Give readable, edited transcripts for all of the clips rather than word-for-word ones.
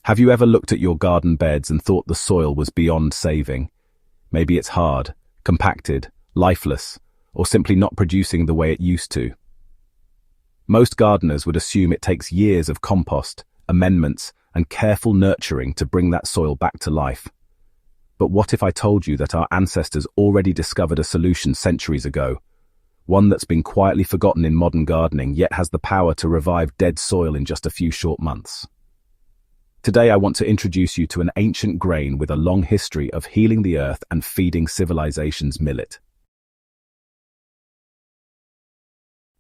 Have you ever looked at your garden beds and thought the soil was beyond saving? Maybe it's hard, compacted, lifeless, or simply not producing the way it used to. Most gardeners would assume it takes years of compost, amendments, and careful nurturing to bring that soil back to life. But what if I told you that our ancestors already discovered a solution centuries ago? One that's been quietly forgotten in modern gardening, yet has the power to revive dead soil in just a few short months. Today I want to introduce you to an ancient grain with a long history of healing the earth and feeding civilizations: millet.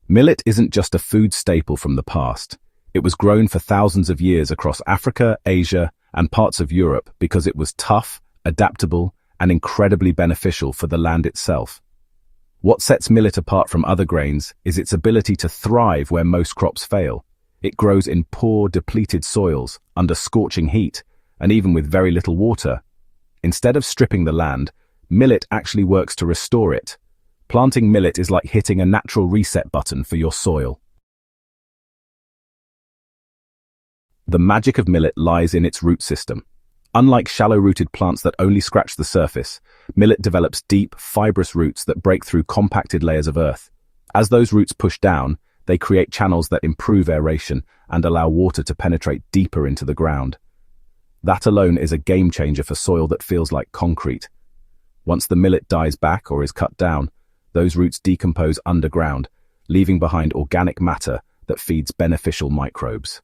Millet isn't just a food staple from the past. It was grown for thousands of years across Africa, Asia, and parts of Europe because it was tough, adaptable, and incredibly beneficial for the land itself. What sets millet apart from other grains is its ability to thrive where most crops fail. It grows in poor, depleted soils, under scorching heat, and even with very little water. Instead of stripping the land, millet actually works to restore it. Planting millet is like hitting a natural reset button for your soil. The magic of millet lies in its root system. Unlike shallow-rooted plants that only scratch the surface, millet develops deep, fibrous roots that break through compacted layers of earth. As those roots push down, they create channels that improve aeration and allow water to penetrate deeper into the ground. That alone is a game changer for soil that feels like concrete. Once the millet dies back or is cut down, those roots decompose underground, leaving behind organic matter that feeds beneficial microbes.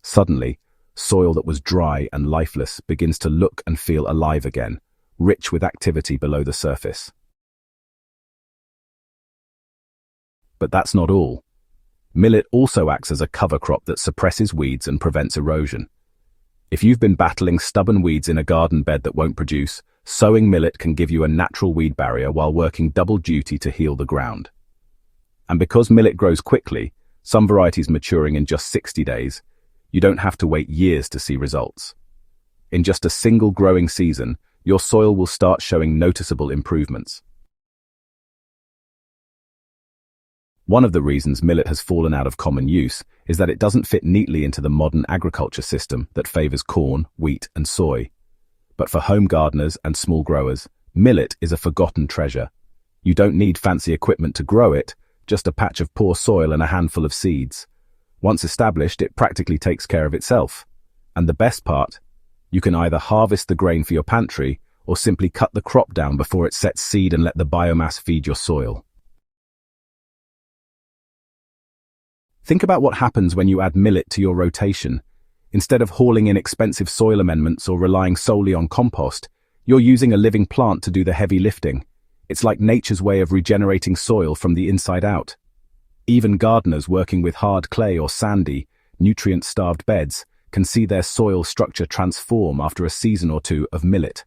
Suddenly, soil that was dry and lifeless begins to look and feel alive again, rich with activity below the surface. But that's not all. Millet also acts as a cover crop that suppresses weeds and prevents erosion. If you've been battling stubborn weeds in a garden bed that won't produce, sowing millet can give you a natural weed barrier while working double duty to heal the ground. And because millet grows quickly, some varieties maturing in just 60 days, you don't have to wait years to see results. In just a single growing season, your soil will start showing noticeable improvements. One of the reasons millet has fallen out of common use is that it doesn't fit neatly into the modern agriculture system that favors corn, wheat, and soy. But for home gardeners and small growers, millet is a forgotten treasure. You don't need fancy equipment to grow it, just a patch of poor soil and a handful of seeds. Once established, it practically takes care of itself. And the best part, you can either harvest the grain for your pantry or simply cut the crop down before it sets seed and let the biomass feed your soil. Think about what happens when you add millet to your rotation. Instead of hauling in expensive soil amendments or relying solely on compost, you're using a living plant to do the heavy lifting. It's like nature's way of regenerating soil from the inside out. Even gardeners working with hard clay or sandy, nutrient-starved beds can see their soil structure transform after a season or two of millet.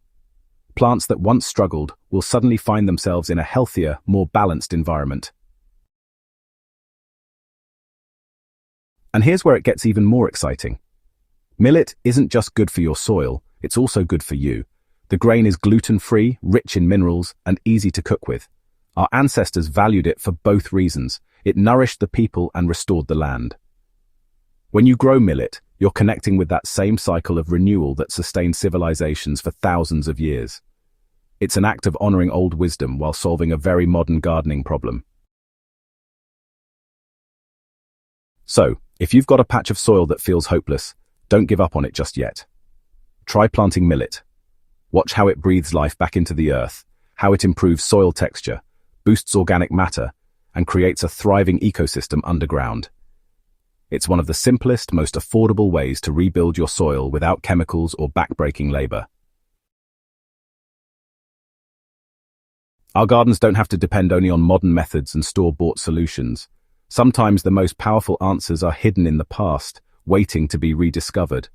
Plants that once struggled will suddenly find themselves in a healthier, more balanced environment. And here's where it gets even more exciting. Millet isn't just good for your soil, it's also good for you. The grain is gluten-free, rich in minerals, and easy to cook with. Our ancestors valued it for both reasons. It nourished the people and restored the land. When you grow millet, you're connecting with that same cycle of renewal that sustained civilizations for thousands of years. It's an act of honoring old wisdom while solving a very modern gardening problem. So, if you've got a patch of soil that feels hopeless, don't give up on it just yet. Try planting millet. Watch how it breathes life back into the earth, how it improves soil texture, boosts organic matter, and creates a thriving ecosystem underground. It's one of the simplest, most affordable ways to rebuild your soil without chemicals or backbreaking labor. Our gardens don't have to depend only on modern methods and store-bought solutions. Sometimes the most powerful answers are hidden in the past, waiting to be rediscovered.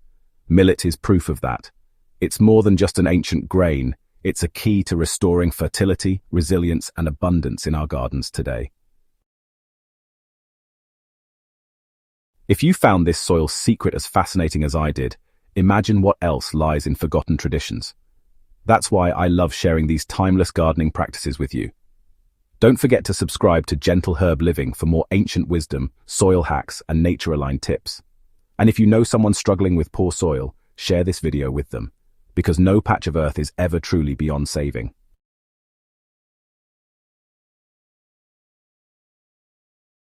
Millet is proof of that. It's more than just an ancient grain. It's a key to restoring fertility, resilience, and abundance in our gardens today. If you found this soil's secret as fascinating as I did, imagine what else lies in forgotten traditions. That's why I love sharing these timeless gardening practices with you. Don't forget to subscribe to Gentle Herb Living for more ancient wisdom, soil hacks, and nature-aligned tips. And if you know someone struggling with poor soil, share this video with them, because no patch of earth is ever truly beyond saving.